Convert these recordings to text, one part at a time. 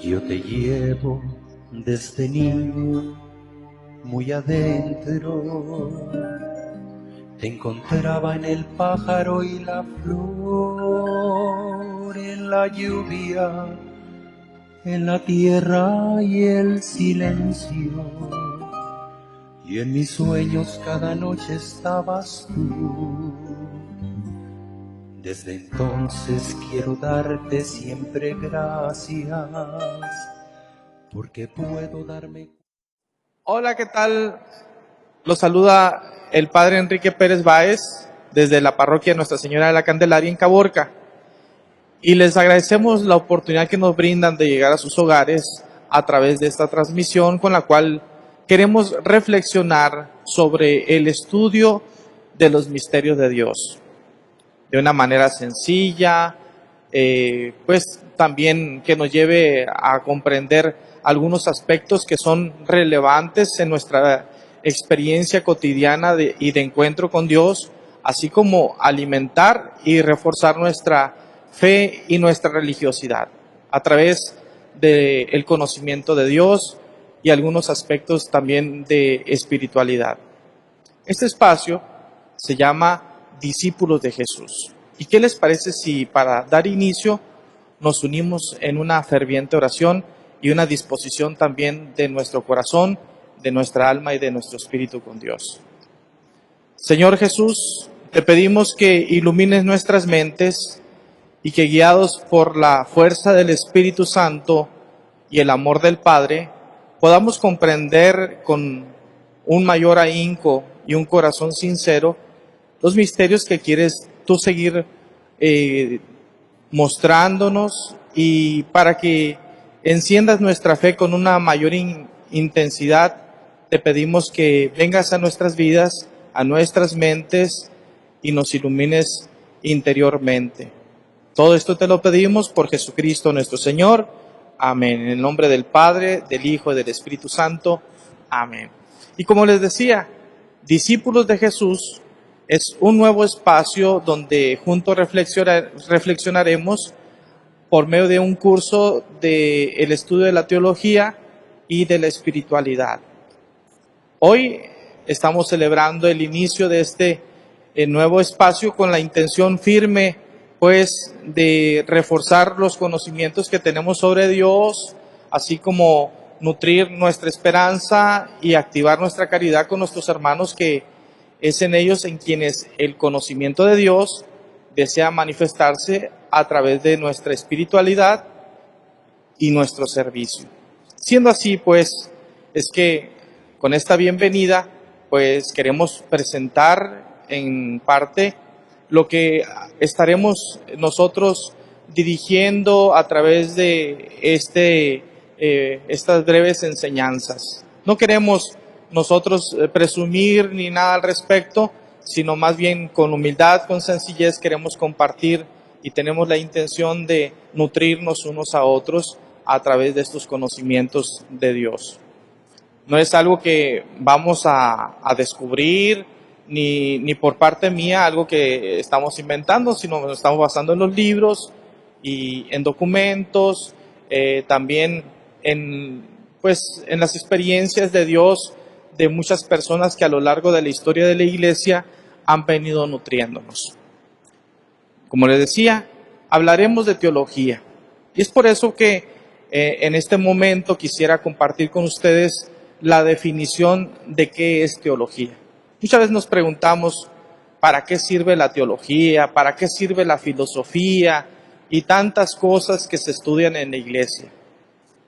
Yo te llevo desde niño muy adentro. Te encontraba en el pájaro y la flor, en la lluvia, en la tierra y el silencio. Y en mis sueños cada noche estabas tú. Desde entonces quiero darte siempre gracias, porque puedo darme... Hola, ¿qué tal? Los saluda el Padre Enrique Pérez Báez desde la parroquia Nuestra Señora de la Candelaria en Caborca. Y les agradecemos la oportunidad que nos brindan de llegar a sus hogares a través de esta transmisión con la cual queremos reflexionar sobre el estudio de los misterios de Dios. De una manera sencilla, pues también que nos lleve a comprender algunos aspectos que son relevantes en nuestra experiencia cotidiana y de encuentro con Dios, así como alimentar y reforzar nuestra fe y nuestra religiosidad a través del conocimiento de Dios y algunos aspectos también de espiritualidad. Este espacio se llama Discípulos de Jesús. ¿Y qué les parece si para dar inicio nos unimos en una ferviente oración y una disposición también de nuestro corazón, de nuestra alma y de nuestro espíritu con Dios? Señor Jesús, te pedimos que ilumines nuestras mentes y que guiados por la fuerza del Espíritu Santo y el amor del Padre, podamos comprender con un mayor ahínco y un corazón sincero los misterios que quieres tú seguir mostrándonos, y para que enciendas nuestra fe con una mayor intensidad, te pedimos que vengas a nuestras vidas, a nuestras mentes y nos ilumines interiormente. Todo esto te lo pedimos por Jesucristo nuestro Señor. Amén. En el nombre del Padre, del Hijo y del Espíritu Santo. Amén. Y como les decía, Discípulos de Jesús es un nuevo espacio donde juntos reflexionaremos por medio de un curso del estudio de la teología y de la espiritualidad. Hoy estamos celebrando el inicio de este nuevo espacio con la intención firme, pues, de reforzar los conocimientos que tenemos sobre Dios, así como nutrir nuestra esperanza y activar nuestra caridad con nuestros hermanos, que es en ellos en quienes el conocimiento de Dios desea manifestarse a través de nuestra espiritualidad y nuestro servicio. Siendo así, pues, es que con esta bienvenida, pues queremos presentar en parte lo que estaremos nosotros dirigiendo a través de estas breves enseñanzas. No queremos nosotros presumir ni nada al respecto, sino más bien con humildad, con sencillez queremos compartir y tenemos la intención de nutrirnos unos a otros a través de estos conocimientos de Dios. No es algo que vamos a descubrir, ni por parte mía algo que estamos inventando, sino nos estamos basando en los libros y en documentos, también en las experiencias de Dios de muchas personas que a lo largo de la historia de la Iglesia han venido nutriéndonos. Como les decía, hablaremos de teología. Y es por eso que en este momento quisiera compartir con ustedes la definición de qué es teología. Muchas veces nos preguntamos, ¿para qué sirve la teología? ¿Para qué sirve la filosofía? Y tantas cosas que se estudian en la Iglesia.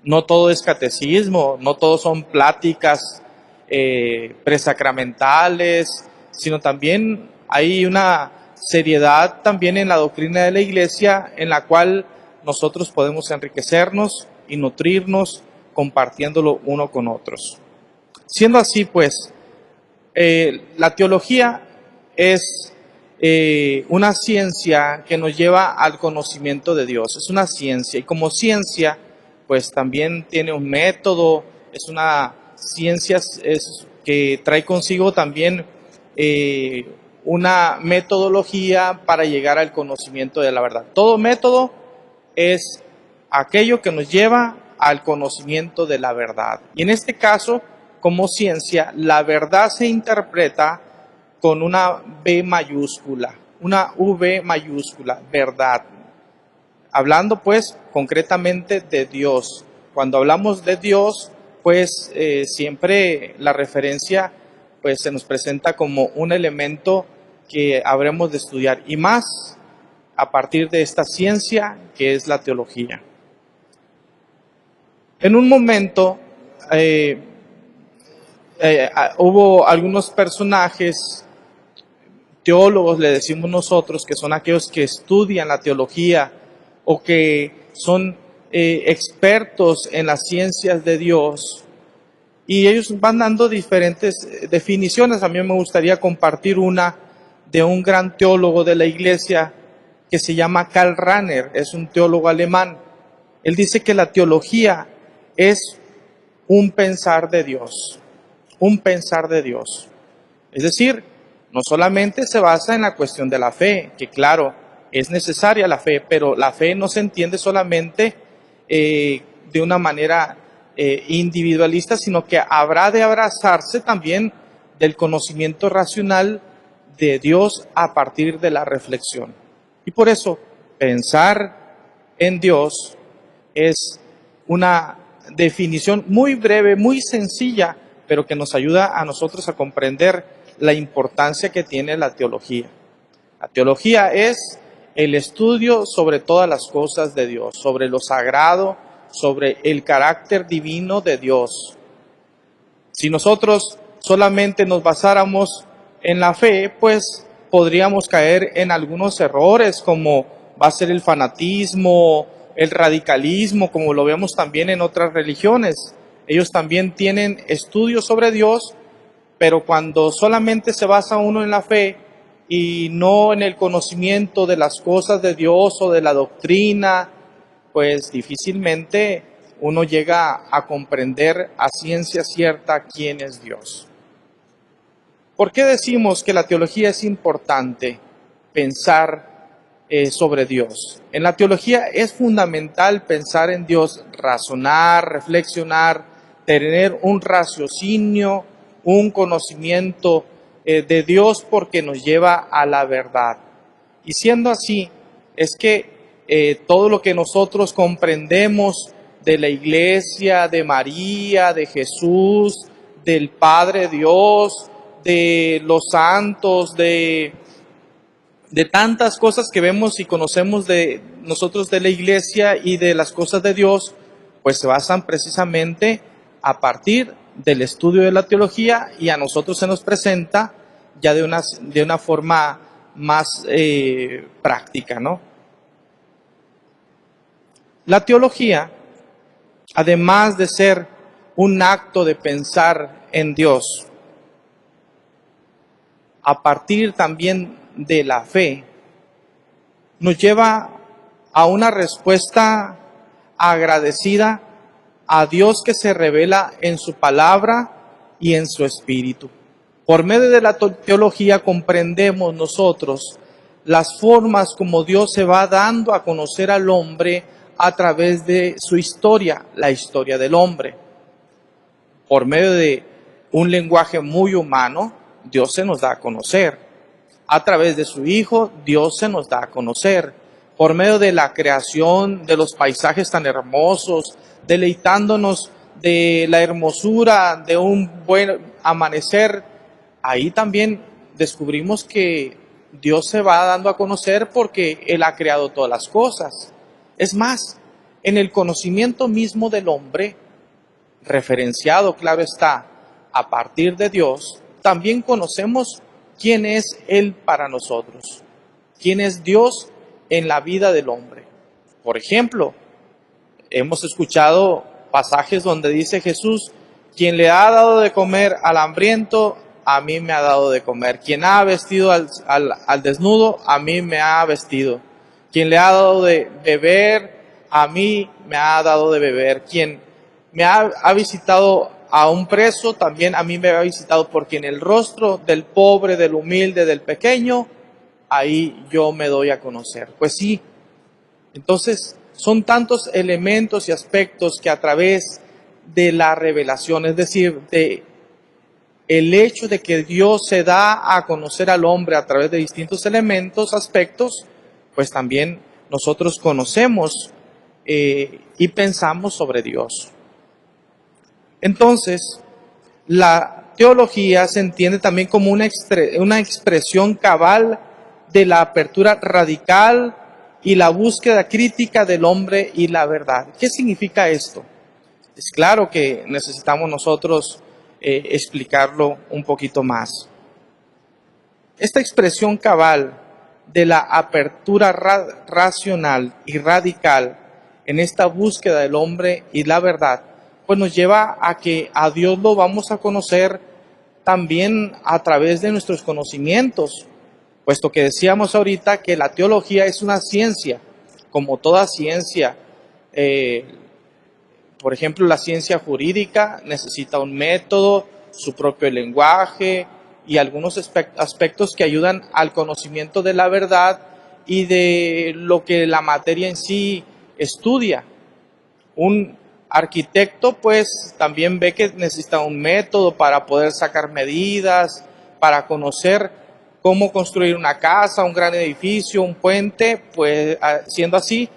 No todo es catecismo, no todo son pláticas presacramentales, sino también hay una seriedad también en la doctrina de la Iglesia, en la cual nosotros podemos enriquecernos y nutrirnos compartiéndolo uno con otros. Siendo así, pues, la teología es una ciencia que nos lleva al conocimiento de Dios. Es una ciencia, y como ciencia, pues también tiene un método, es una ciencia que trae consigo también una metodología para llegar al conocimiento de la verdad. Todo método es aquello que nos lleva al conocimiento de la verdad. Y en este caso, como ciencia, la verdad se interpreta con una B mayúscula, una V mayúscula, verdad. Hablando pues concretamente de Dios. Cuando hablamos de Dios, pues siempre la referencia pues se nos presenta como un elemento que habremos de estudiar, y más a partir de esta ciencia que es la teología. En un momento hubo algunos personajes, teólogos le decimos nosotros, que son aquellos que estudian la teología o que son expertos en las ciencias de Dios, y ellos van dando diferentes definiciones. A mí me gustaría compartir una de un gran teólogo de la iglesia que se llama Karl Rahner, es un teólogo alemán. Él dice que la teología es un pensar de Dios, un pensar de Dios. Es decir, no solamente se basa en la cuestión de la fe, que claro, es necesaria la fe, pero la fe no se entiende solamente de una manera individualista, sino que habrá de abrazarse también del conocimiento racional de Dios a partir de la reflexión. Y por eso, pensar en Dios es una definición muy breve, muy sencilla, pero que nos ayuda a nosotros a comprender la importancia que tiene la teología. La teología es el estudio sobre todas las cosas de Dios, sobre lo sagrado, sobre el carácter divino de Dios. Si nosotros solamente nos basáramos en la fe, pues podríamos caer en algunos errores, como va a ser el fanatismo, el radicalismo, como lo vemos también en otras religiones. Ellos también tienen estudios sobre Dios, pero cuando solamente se basa uno en la fe y no en el conocimiento de las cosas de Dios o de la doctrina, pues difícilmente uno llega a comprender a ciencia cierta quién es Dios. ¿Por qué decimos que la teología es importante pensar sobre Dios? En la teología es fundamental pensar en Dios, razonar, reflexionar, tener un raciocinio, un conocimiento de Dios, porque nos lleva a la verdad. Y siendo así, es que todo lo que nosotros comprendemos de la Iglesia, de María, de Jesús, del Padre Dios, de los santos, de tantas cosas que vemos y conocemos de nosotros de la Iglesia y de las cosas de Dios, pues se basan precisamente a partir del estudio de la teología, y a nosotros se nos presenta ya de una forma más práctica, ¿no? La teología, además de ser un acto de pensar en Dios, a partir también de la fe, nos lleva a una respuesta agradecida a Dios que se revela en su palabra y en su espíritu. Por medio de la teología comprendemos nosotros las formas como Dios se va dando a conocer al hombre a través de su historia, la historia del hombre. Por medio de un lenguaje muy humano, Dios se nos da a conocer. A través de su Hijo, Dios se nos da a conocer. Por medio de la creación, de los paisajes tan hermosos, deleitándonos de la hermosura de un buen amanecer, ahí también descubrimos que Dios se va dando a conocer porque Él ha creado todas las cosas. Es más, en el conocimiento mismo del hombre, referenciado, claro está, a partir de Dios, también conocemos quién es Él para nosotros, quién es Dios en la vida del hombre. Por ejemplo, hemos escuchado pasajes donde dice Jesús: quien le ha dado de comer al hambriento, a mí me ha dado de comer. Quien ha vestido al desnudo, a mí me ha vestido. Quien le ha dado de beber, a mí me ha dado de beber. Quien me ha visitado a un preso, también a mí me ha visitado, porque en el rostro del pobre, del humilde, del pequeño, ahí yo me doy a conocer. Pues sí, entonces son tantos elementos y aspectos que a través de la revelación, es decir, de el hecho de que Dios se da a conocer al hombre a través de distintos elementos, aspectos, pues también nosotros conocemos y pensamos sobre Dios. Entonces, la teología se entiende también como una expresión cabal de la apertura radical y la búsqueda crítica del hombre y la verdad. ¿Qué significa esto? Es claro que necesitamos nosotros explicarlo un poquito más. Esta expresión cabal de la apertura racional y radical en esta búsqueda del hombre y la verdad, pues nos lleva a que a Dios lo vamos a conocer también a través de nuestros conocimientos, puesto que decíamos ahorita que la teología es una ciencia, como toda ciencia. Por ejemplo, la ciencia jurídica necesita un método, su propio lenguaje y algunos aspectos que ayudan al conocimiento de la verdad y de lo que la materia en sí estudia. Un arquitecto pues también ve que necesita un método para poder sacar medidas, para conocer cómo construir una casa, un gran edificio, un puente, pues siendo así,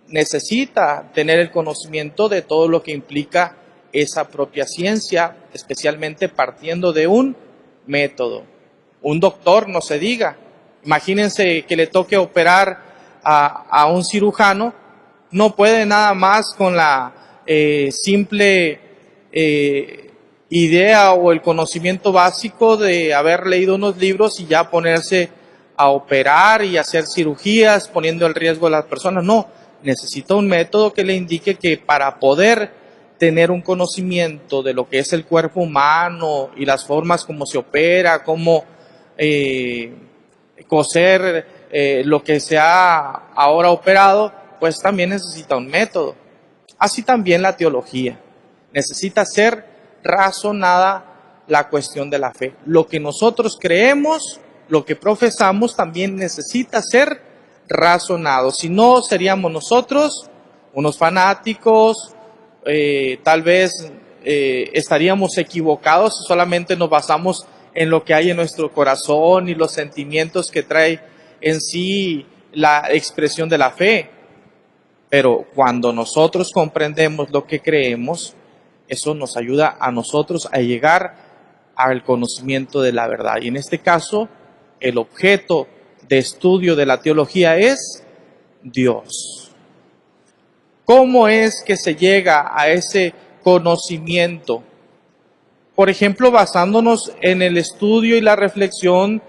necesita tener el conocimiento de todo lo que implica esa propia ciencia, especialmente partiendo de un método. Un doctor, no se diga. Imagínense que le toque operar a un cirujano, no puede nada más con la simple idea o el conocimiento básico de haber leído unos libros y ya ponerse a operar y hacer cirugías poniendo en riesgo a las personas. No, necesita un método que le indique que para poder tener un conocimiento de lo que es el cuerpo humano y las formas como se opera, cómo coser lo que se ha ahora operado, pues también necesita un método. Así también la teología. Necesita ser razonada la cuestión de la fe. Lo que nosotros creemos, lo que profesamos, también necesita ser razonado. Si no, seríamos nosotros unos fanáticos, tal vez estaríamos equivocados si solamente nos basamos en lo que hay en nuestro corazón y los sentimientos que trae en sí la expresión de la fe. Pero cuando nosotros comprendemos lo que creemos, eso nos ayuda a nosotros a llegar al conocimiento de la verdad. Y en este caso, el objeto de estudio de la teología es Dios. ¿Cómo es que se llega a ese conocimiento? Por ejemplo, basándonos en el estudio y la reflexión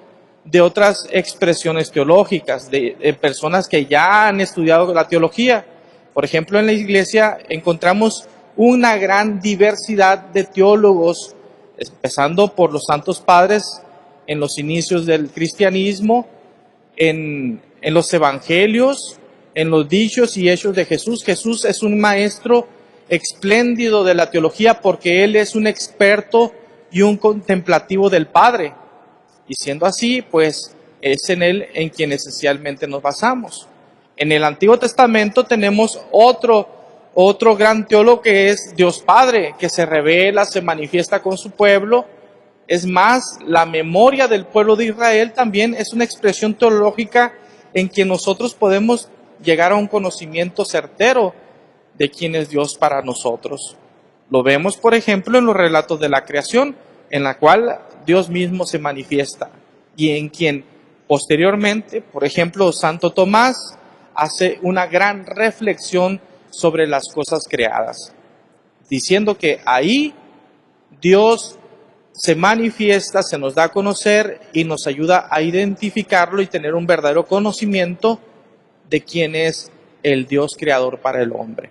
de otras expresiones teológicas, de personas que ya han estudiado la teología. Por ejemplo, en la Iglesia encontramos una gran diversidad de teólogos, empezando por los santos padres en los inicios del cristianismo, en los evangelios, en los dichos y hechos de Jesús. Jesús es un maestro espléndido de la teología porque Él es un experto y un contemplativo del Padre. Y siendo así, pues es en Él en quien esencialmente nos basamos. En el Antiguo Testamento tenemos otro gran teólogo que es Dios Padre, que se revela, se manifiesta con su pueblo. Es más, la memoria del pueblo de Israel también es una expresión teológica en que nosotros podemos llegar a un conocimiento certero de quién es Dios para nosotros. Lo vemos, por ejemplo, en los relatos de la creación, en la cual Dios mismo se manifiesta y en quien posteriormente, por ejemplo, Santo Tomás hace una gran reflexión sobre las cosas creadas, diciendo que ahí Dios se manifiesta, se nos da a conocer y nos ayuda a identificarlo y tener un verdadero conocimiento de quién es el Dios creador para el hombre.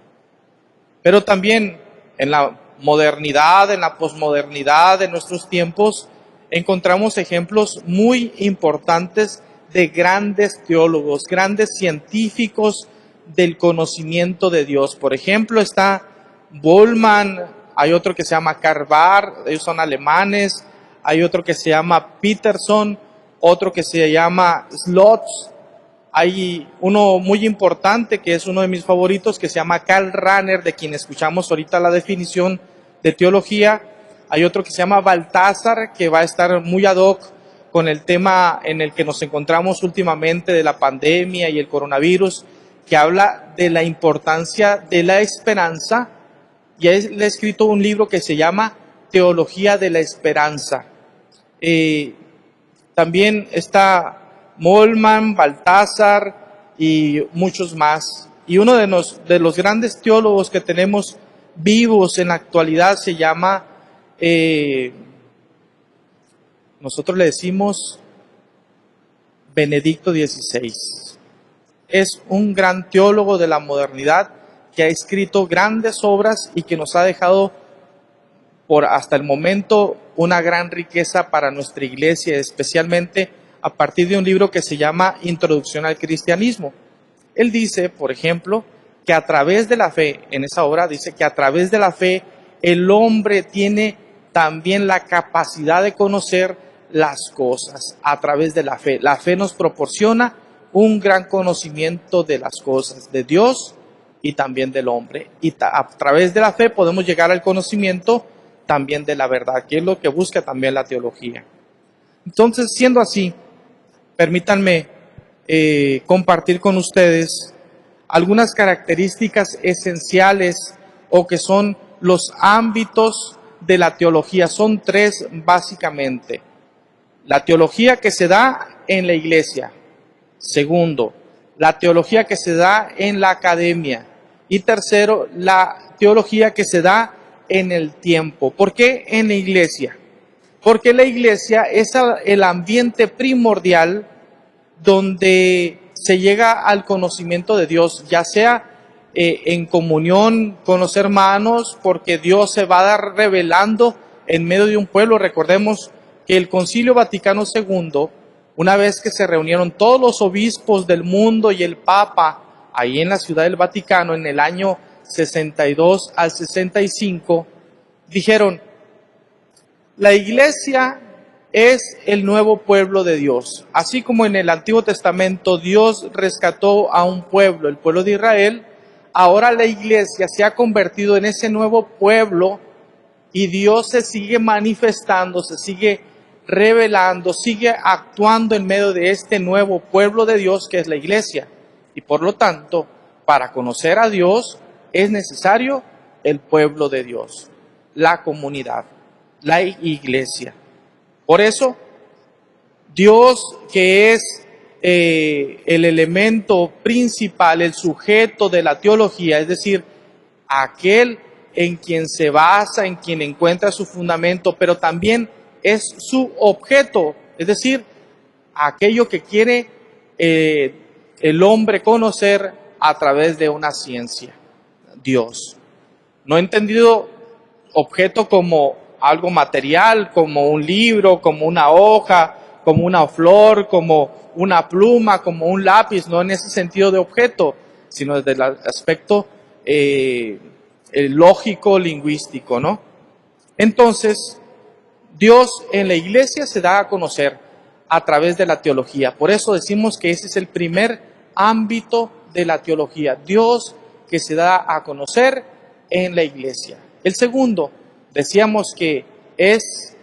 Pero también en la modernidad, en la posmodernidad de nuestros tiempos, encontramos ejemplos muy importantes de grandes teólogos, grandes científicos del conocimiento de Dios. Por ejemplo, está Boltzmann, hay otro que se llama Karl Barth, ellos son alemanes, hay otro que se llama Peterson, otro que se llama Slotz, Hay uno muy importante que es uno de mis favoritos que se llama Karl Rahner, de quien escuchamos ahorita la definición de teología. Hay otro que se llama Baltasar, que va a estar muy ad hoc con el tema en el que nos encontramos últimamente de la pandemia y el coronavirus, que habla de la importancia de la esperanza, y él ha escrito un libro que se llama Teología de la Esperanza. También está Molman, Baltasar y muchos más. Y uno de los grandes teólogos que tenemos vivos en la actualidad se llama, nosotros le decimos Benedicto XVI. Es un gran teólogo de la modernidad que ha escrito grandes obras y que nos ha dejado por hasta el momento una gran riqueza para nuestra iglesia, especialmente a partir de un libro que se llama Introducción al Cristianismo. Él dice, por ejemplo, que a través de la fe, en esa obra dice que a través de la fe el hombre tiene también la capacidad de conocer las cosas a través de la fe. La fe nos proporciona un gran conocimiento de las cosas, de Dios y también del hombre. Y a través de la fe podemos llegar al conocimiento también de la verdad, que es lo que busca también la teología. Entonces, siendo así, permítanme compartir con ustedes algunas características esenciales o que son los ámbitos de la teología. Son tres básicamente. La teología que se da en la iglesia. Segundo, la teología que se da en la academia. Y tercero, la teología que se da en el tiempo. ¿Por qué en la iglesia? Porque la iglesia es el ambiente primordial donde se llega al conocimiento de Dios, ya sea en comunión con los hermanos, porque Dios se va a dar revelando en medio de un pueblo. Recordemos que el Concilio Vaticano II, una vez que se reunieron todos los obispos del mundo y el Papa ahí en la Ciudad del Vaticano en el año 62 al 65, dijeron: la iglesia es el nuevo pueblo de Dios. Así como en el Antiguo Testamento Dios rescató a un pueblo, el pueblo de Israel, ahora la iglesia se ha convertido en ese nuevo pueblo y Dios se sigue manifestando, se sigue revelando, sigue actuando en medio de este nuevo pueblo de Dios que es la iglesia. Y por lo tanto, para conocer a Dios es necesario el pueblo de Dios, la comunidad, la iglesia. Por eso, Dios, que es el elemento principal, el sujeto de la teología, es decir, aquel en quien se basa, en quien encuentra su fundamento, pero también es su objeto, es decir, aquello que quiere el hombre conocer a través de una ciencia, Dios. No he entendido objeto como algo material, como un libro, como una hoja, como una flor, como una pluma, como un lápiz, no en ese sentido de objeto, sino desde el aspecto lógico, lingüístico, ¿no? Entonces, Dios en la iglesia se da a conocer a través de la teología. Por eso decimos que ese es el primer ámbito de la teología. Dios que se da a conocer en la iglesia. El segundo, decíamos que es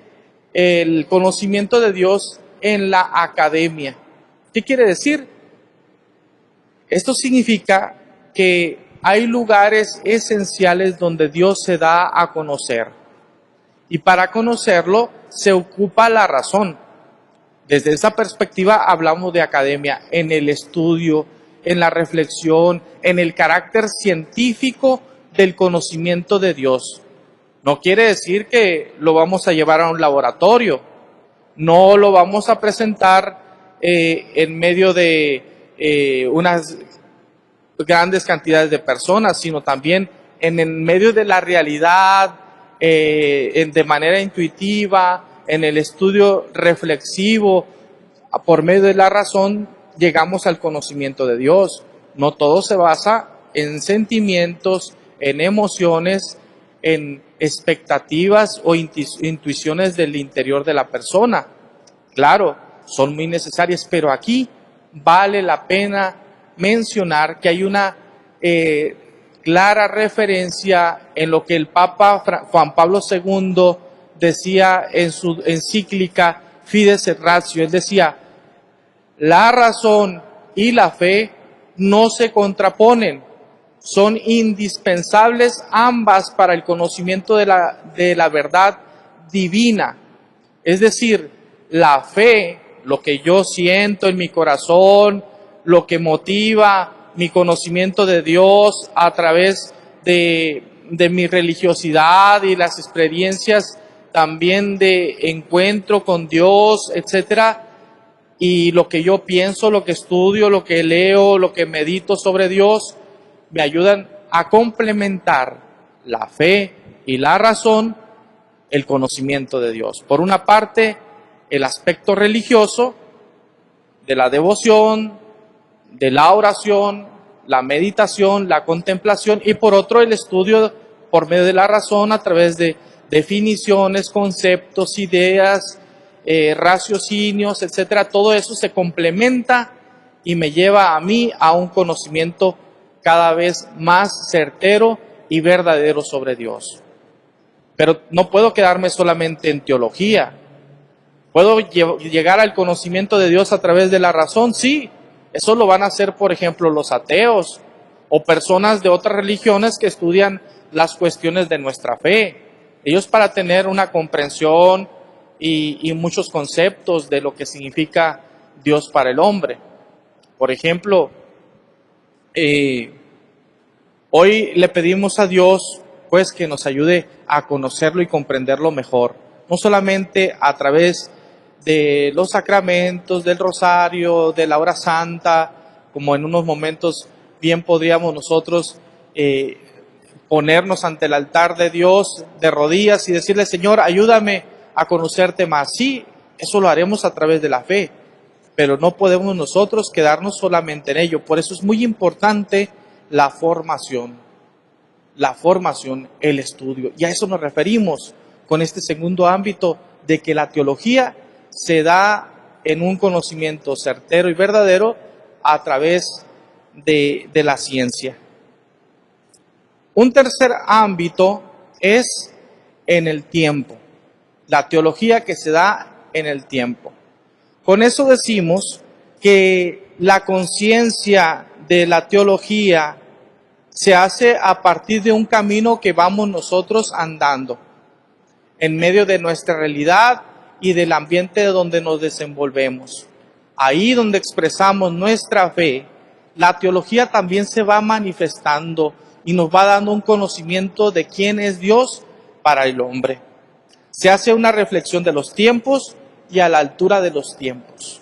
el conocimiento de Dios en la academia. ¿Qué quiere decir? Esto significa que hay lugares esenciales donde Dios se da a conocer. Y para conocerlo se ocupa la razón. Desde esa perspectiva hablamos de academia, en el estudio, en la reflexión, en el carácter científico del conocimiento de Dios. No quiere decir que lo vamos a llevar a un laboratorio, no lo vamos a presentar en medio de unas grandes cantidades de personas, sino también en el medio de la realidad, de manera intuitiva, en el estudio reflexivo, por medio de la razón, llegamos al conocimiento de Dios. No todo se basa en sentimientos, en emociones, en expectativas o intuiciones del interior de la persona. Claro, son muy necesarias, pero aquí vale la pena mencionar que hay una clara referencia en lo que el Papa Juan Pablo II decía en su encíclica Fides et Ratio. Él decía, la razón y la fe no se contraponen, son indispensables ambas para el conocimiento de la verdad divina. Es decir, la fe, lo que yo siento en mi corazón, lo que motiva mi conocimiento de Dios a través de mi religiosidad y las experiencias también de encuentro con Dios, etcétera, y lo que yo pienso, lo que estudio, lo que leo, lo que medito sobre Dios, me ayudan a complementar la fe y la razón, el conocimiento de Dios. Por una parte, el aspecto religioso de la devoción, de la oración, la meditación, la contemplación, y por otro, el estudio por medio de la razón a través de definiciones, conceptos, ideas, raciocinios, etcétera. Todo eso se complementa y me lleva a mí a un conocimiento cada vez más certero y verdadero sobre Dios. Pero no puedo quedarme solamente en teología. ¿Puedo llegar al conocimiento de Dios a través de la razón? Sí, eso lo van a hacer, por ejemplo, los ateos o personas de otras religiones que estudian las cuestiones de nuestra fe. Ellos, para tener una comprensión y muchos conceptos de lo que significa Dios para el hombre. Por ejemplo, hoy le pedimos a Dios pues que nos ayude a conocerlo y comprenderlo mejor, no solamente a través de los sacramentos, del rosario, de la hora santa, como en unos momentos bien podríamos nosotros ponernos ante el altar de Dios de rodillas y decirle, Señor, ayúdame a conocerte más. Sí, eso lo haremos a través de la fe, pero no podemos nosotros quedarnos solamente en ello. Por eso es muy importante la formación, el estudio. Y a eso nos referimos con este segundo ámbito de que la teología se da en un conocimiento certero y verdadero a través de la ciencia. Un tercer ámbito es en el tiempo, la teología que se da en el tiempo. Con eso decimos que la conciencia de la teología se hace a partir de un camino que vamos nosotros andando, en medio de nuestra realidad y del ambiente donde nos desenvolvemos. Ahí donde expresamos nuestra fe, la teología también se va manifestando y nos va dando un conocimiento de quién es Dios para el hombre. Se hace una reflexión de los tiempos y a la altura de los tiempos.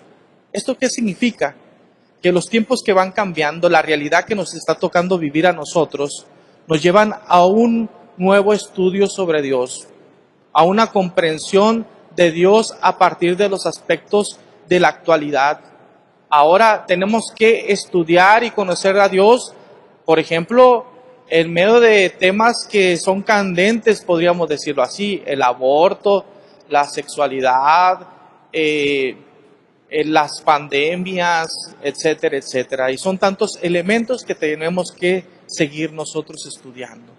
¿Esto qué significa? Que los tiempos que van cambiando, la realidad que nos está tocando vivir a nosotros, nos llevan a un nuevo estudio sobre Dios, a una comprensión de Dios a partir de los aspectos de la actualidad. Ahora tenemos que estudiar y conocer a Dios, por ejemplo, en medio de temas que son candentes, podríamos decirlo así, el aborto, la sexualidad, las pandemias, etcétera, etcétera. Y son tantos elementos que tenemos que seguir nosotros estudiando.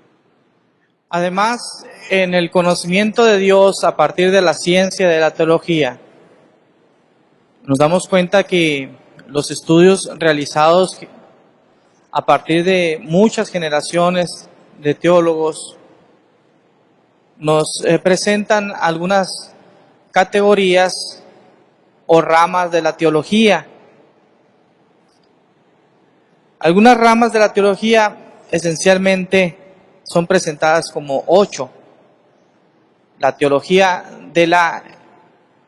Además, en el conocimiento de Dios a partir de la ciencia de la teología, nos damos cuenta que los estudios realizados a partir de muchas generaciones de teólogos nos presentan algunas categorías o ramas de la teología. Algunas ramas de la teología esencialmente son presentadas como 8. La teología de la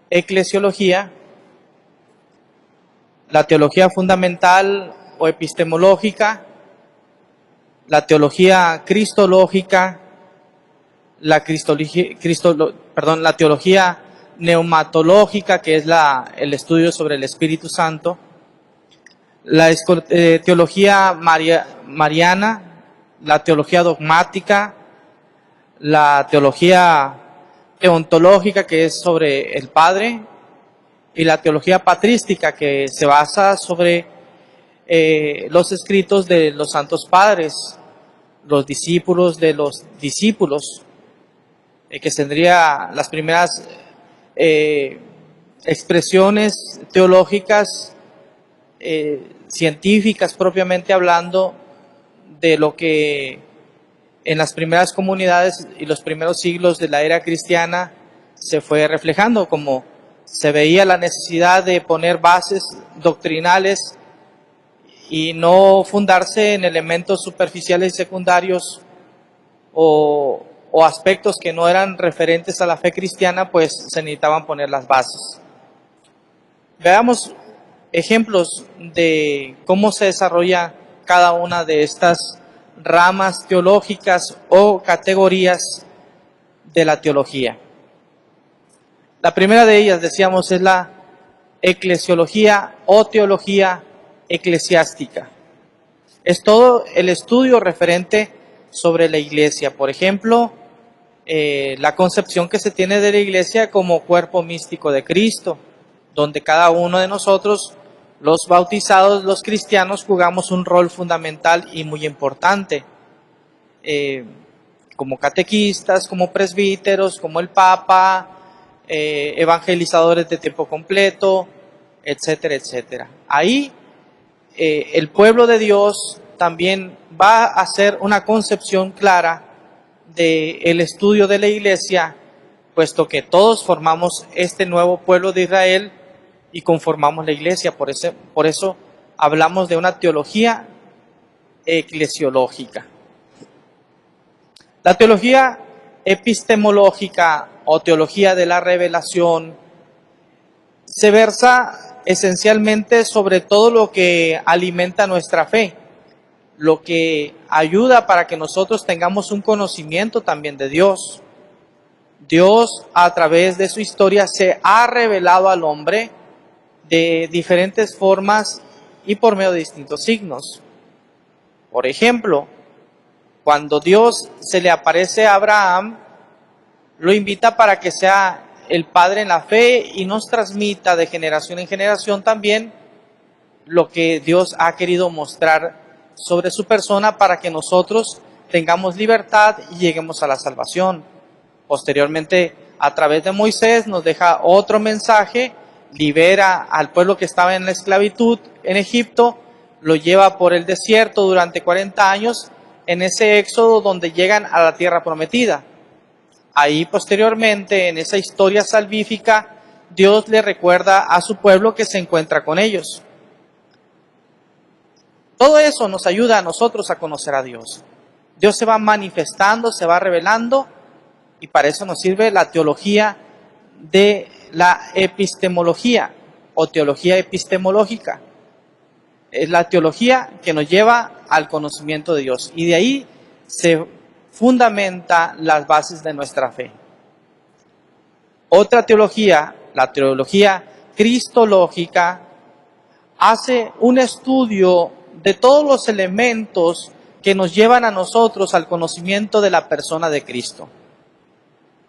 eclesiología, la teología fundamental o epistemológica, la teología cristológica, la teología neumatológica, que es el estudio sobre el Espíritu Santo, la teología mariana, la teología dogmática, la teología teontológica, que es sobre el Padre, y la teología patrística, que se basa sobre los escritos de los santos padres, los discípulos de los discípulos, que tendría las primeras expresiones teológicas, científicas propiamente hablando, de lo que en las primeras comunidades y los primeros siglos de la era cristiana se fue reflejando, como se veía la necesidad de poner bases doctrinales y no fundarse en elementos superficiales y secundarios o aspectos que no eran referentes a la fe cristiana, pues se necesitaban poner las bases. Veamos ejemplos de cómo se desarrolla cada una de estas ramas teológicas o categorías de la teología. La primera de ellas, decíamos, es la eclesiología o teología eclesiástica. Es todo el estudio referente sobre la iglesia. Por ejemplo, la concepción que se tiene de la iglesia como cuerpo místico de Cristo, donde cada uno de nosotros, los bautizados, los cristianos, jugamos un rol fundamental y muy importante, como catequistas, como presbíteros, como el Papa, evangelizadores de tiempo completo, etcétera, etcétera. Ahí el pueblo de Dios también va a hacer una concepción clara del estudio de la iglesia, puesto que todos formamos este nuevo pueblo de Israel y conformamos la iglesia. Por eso hablamos de una teología eclesiológica. La teología epistemológica o teología de la revelación se versa esencialmente sobre todo lo que alimenta nuestra fe, lo que ayuda para que nosotros tengamos un conocimiento también de Dios. Dios, a través de su historia, se ha revelado al hombre de diferentes formas y por medio de distintos signos. Por ejemplo, cuando Dios se le aparece a Abraham, lo invita para que sea el padre en la fe y nos transmita de generación en generación también lo que Dios ha querido mostrar sobre su persona para que nosotros tengamos libertad y lleguemos a la salvación. Posteriormente, a través de Moisés, nos deja otro mensaje, libera al pueblo que estaba en la esclavitud en Egipto, lo lleva por el desierto durante 40 años, en ese éxodo donde llegan a la tierra prometida. Ahí posteriormente, en esa historia salvífica, Dios le recuerda a su pueblo que se encuentra con ellos. Todo eso nos ayuda a nosotros a conocer a Dios. Dios se va manifestando, se va revelando, y para eso nos sirve la teología de la epistemología o teología epistemológica. Es la teología que nos lleva al conocimiento de Dios, y de ahí se fundamenta las bases de nuestra fe. Otra teología, la teología cristológica, hace un estudio de todos los elementos que nos llevan a nosotros al conocimiento de la persona de Cristo.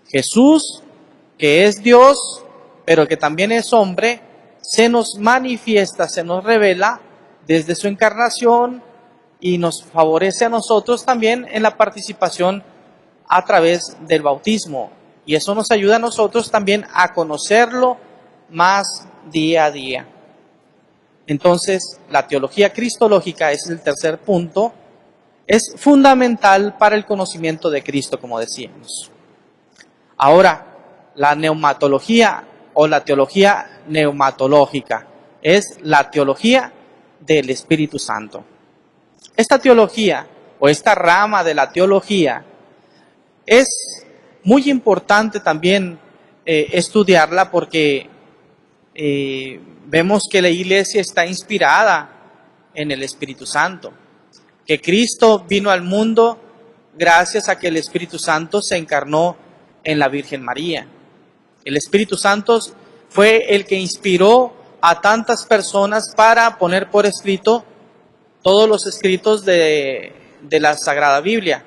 Jesús, que es Dios, pero que también es hombre, se nos manifiesta, se nos revela desde su encarnación y nos favorece a nosotros también en la participación a través del bautismo. Y eso nos ayuda a nosotros también a conocerlo más día a día. Entonces, la teología cristológica, es el tercer punto, es fundamental para el conocimiento de Cristo, como decíamos. Ahora, la neumatología o la teología neumatológica es la teología del Espíritu Santo. Esta teología o esta rama de la teología es muy importante también estudiarla porque vemos que la iglesia está inspirada en el Espíritu Santo, que Cristo vino al mundo gracias a que el Espíritu Santo se encarnó en la Virgen María. El Espíritu Santo fue el que inspiró a tantas personas para poner por escrito todos los escritos de la Sagrada Biblia.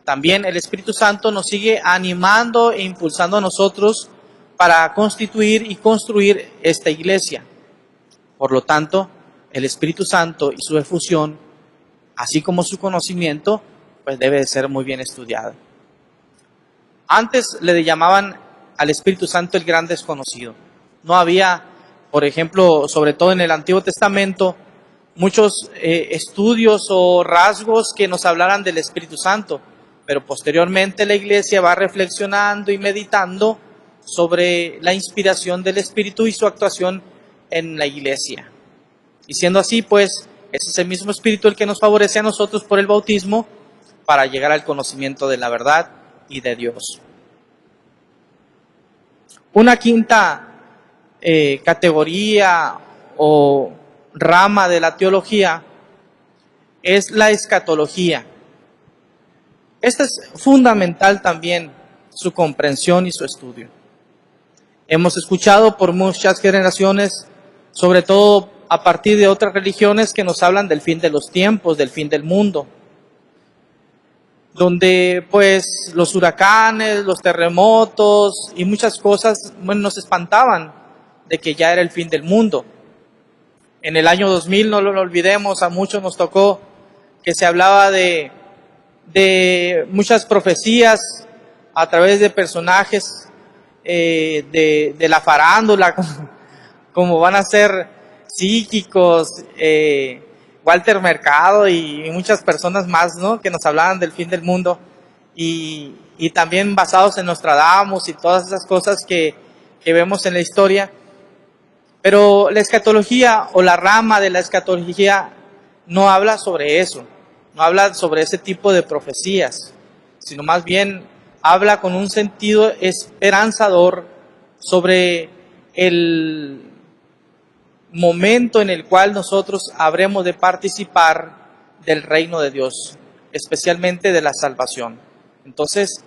También el Espíritu Santo nos sigue animando e impulsando a nosotros para constituir y construir esta iglesia. Por lo tanto, el Espíritu Santo y su efusión, así como su conocimiento, pues debe de ser muy bien estudiado. Antes le llamaban al Espíritu Santo el gran desconocido. No había, por ejemplo, sobre todo en el Antiguo Testamento, muchos estudios o rasgos que nos hablaran del Espíritu Santo, pero posteriormente la iglesia va reflexionando y meditando sobre la inspiración del Espíritu y su actuación en la iglesia. Y siendo así, pues, es ese mismo Espíritu el que nos favorece a nosotros por el bautismo para llegar al conocimiento de la verdad y de Dios. Una quinta categoría o rama de la teología es la escatología. Esta es fundamental también, su comprensión y su estudio. Hemos escuchado por muchas generaciones, sobre todo a partir de otras religiones, que nos hablan del fin de los tiempos, del fin del mundo, donde pues los huracanes, los terremotos y muchas cosas nos espantaban de que ya era el fin del mundo. En el año 2000, no lo olvidemos, a muchos nos tocó que se hablaba de muchas profecías a través de personajes de la farándula, como van a ser psíquicos, Walter Mercado y muchas personas más, ¿no?, que nos hablaban del fin del mundo, y también basados en Nostradamus y todas esas cosas que vemos en la historia. Pero la escatología o la rama de la escatología no habla sobre eso, no habla sobre ese tipo de profecías, sino más bien habla con un sentido esperanzador sobre el momento en el cual nosotros habremos de participar del reino de Dios, especialmente de la salvación. Entonces,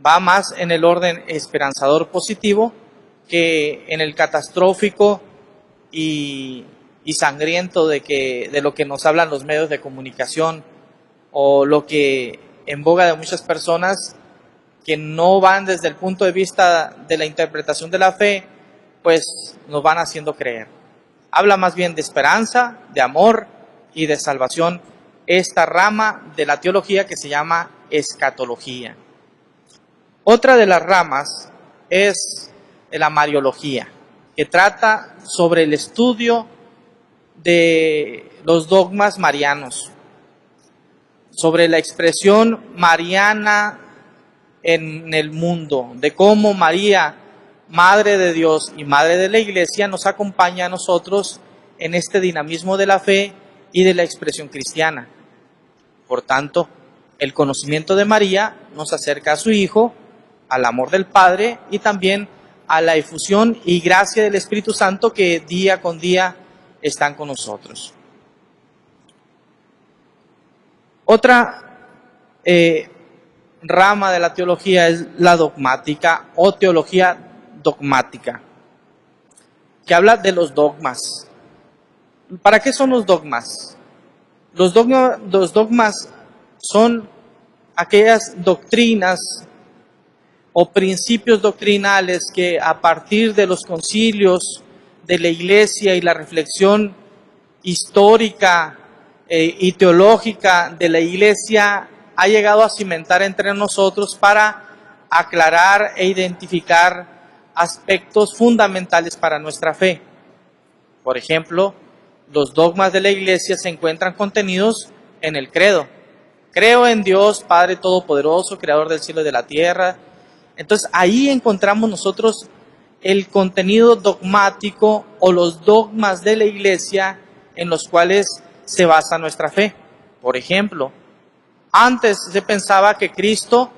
va más en el orden esperanzador positivo que en el catastrófico y sangriento de lo que nos hablan los medios de comunicación, o lo que en boga de muchas personas que no van desde el punto de vista de la interpretación de la fe, pues nos van haciendo creer. Habla más bien de esperanza, de amor y de salvación, esta rama de la teología que se llama escatología. Otra de las ramas es la mariología, que trata sobre el estudio de los dogmas marianos, sobre la expresión mariana en el mundo, de cómo María, Madre de Dios y Madre de la Iglesia, nos acompaña a nosotros en este dinamismo de la fe y de la expresión cristiana. Por tanto, el conocimiento de María nos acerca a su Hijo, al amor del Padre y también a la efusión y gracia del Espíritu Santo que día con día están con nosotros. Otra rama de la teología es la dogmática o teología dogmática, que habla de los dogmas. ¿Para qué son los dogmas? Los dogmas son aquellas doctrinas o principios doctrinales que a partir de los concilios de la Iglesia y la reflexión histórica y teológica de la Iglesia ha llegado a cimentar entre nosotros para aclarar e identificar aspectos fundamentales para nuestra fe. Por ejemplo, los dogmas de la Iglesia se encuentran contenidos en el credo. Creo en Dios, Padre Todopoderoso, Creador del cielo y de la tierra. Entonces ahí encontramos nosotros el contenido dogmático o los dogmas de la Iglesia en los cuales se basa nuestra fe. Por ejemplo, antes se pensaba que Cristo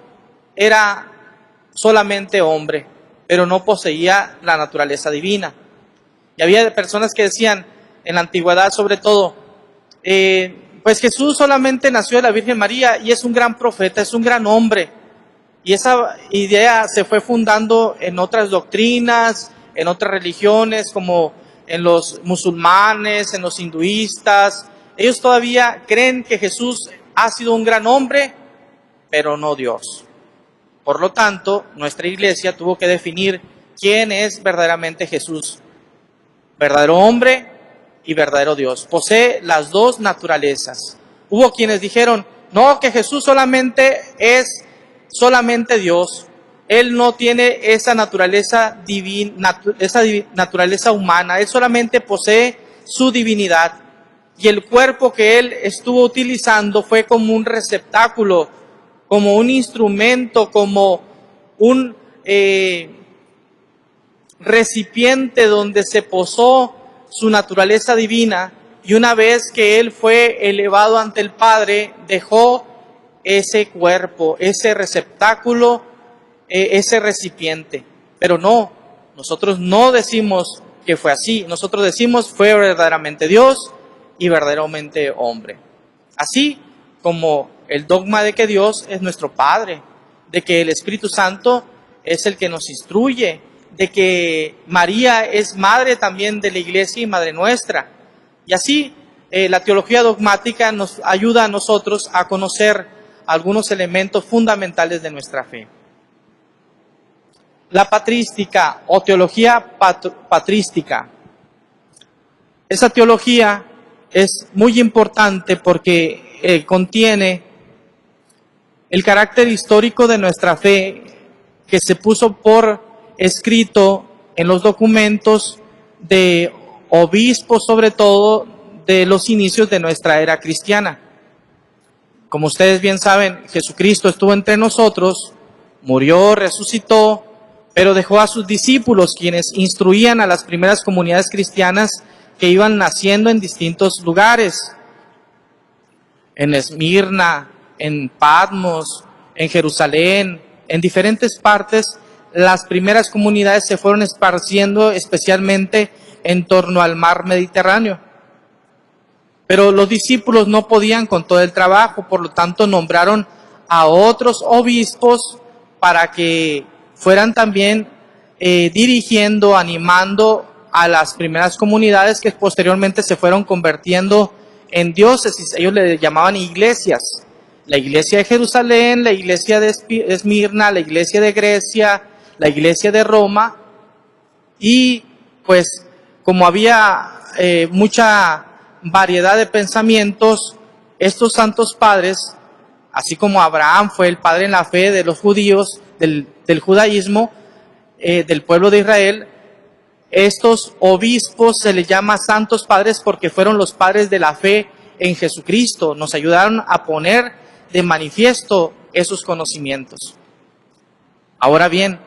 era solamente hombre, pero no poseía la naturaleza divina. Y había personas que decían, en la antigüedad sobre todo, pues Jesús solamente nació de la Virgen María y es un gran profeta, es un gran hombre. Y esa idea se fue fundando en otras doctrinas, en otras religiones, como en los musulmanes, en los hinduistas. Ellos todavía creen que Jesús ha sido un gran hombre, pero no Dios. Por lo tanto, nuestra Iglesia tuvo que definir quién es verdaderamente Jesús, verdadero hombre y verdadero Dios. Posee las dos naturalezas. Hubo quienes dijeron, no, que Jesús solamente es Dios. Él no tiene esa naturaleza divina, naturaleza humana. Él solamente posee su divinidad. Y el cuerpo que él estuvo utilizando fue como un receptáculo, como un instrumento, como un recipiente donde se posó su naturaleza divina, y una vez que él fue elevado ante el Padre, dejó ese cuerpo, ese receptáculo, ese recipiente. Pero no, nosotros no decimos que fue así, nosotros decimos fue verdaderamente Dios y verdaderamente hombre. Así como el dogma de que Dios es nuestro Padre, de que el Espíritu Santo es el que nos instruye, de que María es madre también de la Iglesia y madre nuestra. Y así la teología dogmática nos ayuda a nosotros a conocer algunos elementos fundamentales de nuestra fe. La patrística o teología patrística. Esa teología es muy importante porque contiene el carácter histórico de nuestra fe, que se puso por escrito en los documentos de obispos, sobre todo de los inicios de nuestra era cristiana. Como ustedes bien saben, Jesucristo estuvo entre nosotros, murió, resucitó, pero dejó a sus discípulos, quienes instruían a las primeras comunidades cristianas que iban naciendo en distintos lugares, en Esmirna, en Patmos, en Jerusalén, en diferentes partes. Las primeras comunidades se fueron esparciendo especialmente en torno al mar Mediterráneo. Pero los discípulos no podían con todo el trabajo, por lo tanto nombraron a otros obispos para que fueran también dirigiendo, animando a las primeras comunidades que posteriormente se fueron convirtiendo en diócesis. Ellos le llamaban iglesias. La iglesia de Jerusalén, la iglesia de Esmirna, la iglesia de Grecia, la iglesia de Roma. Y pues como había mucha variedad de pensamientos, estos santos padres, así como Abraham fue el padre en la fe de los judíos, del judaísmo, del pueblo de Israel, estos obispos se les llama santos padres porque fueron los padres de la fe en Jesucristo. Nos ayudaron a poner de manifiesto esos conocimientos. Ahora bien,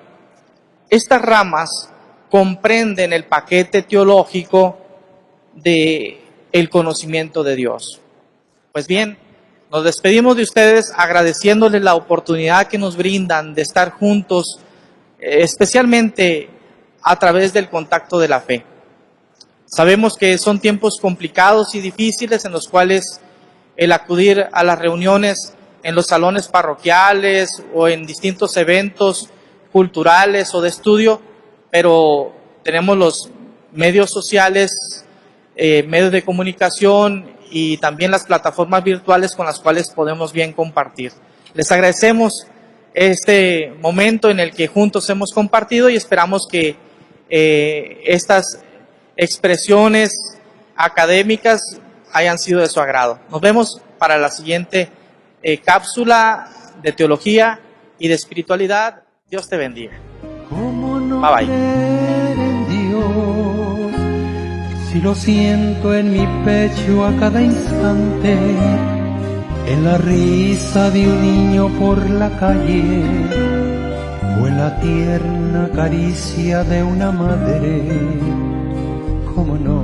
estas ramas comprenden el paquete teológico de el conocimiento de Dios. Pues bien, nos despedimos de ustedes agradeciéndoles la oportunidad que nos brindan de estar juntos, especialmente a través del contacto de la fe. Sabemos que son tiempos complicados y difíciles en los cuales el acudir a las reuniones en los salones parroquiales o en distintos eventos culturales o de estudio, pero tenemos los medios sociales, medios de comunicación y también las plataformas virtuales con las cuales podemos bien compartir. Les agradecemos este momento en el que juntos hemos compartido y esperamos que estas expresiones académicas hayan sido de su agrado. Nos vemos para la siguiente cápsula de teología y de espiritualidad. Dios te bendiga. ¿Cómo no Bye bye. creer en Dios si lo siento en mi pecho a cada instante? En la risa de un niño por la calle o en la tierna caricia de una madre. ¿Cómo no?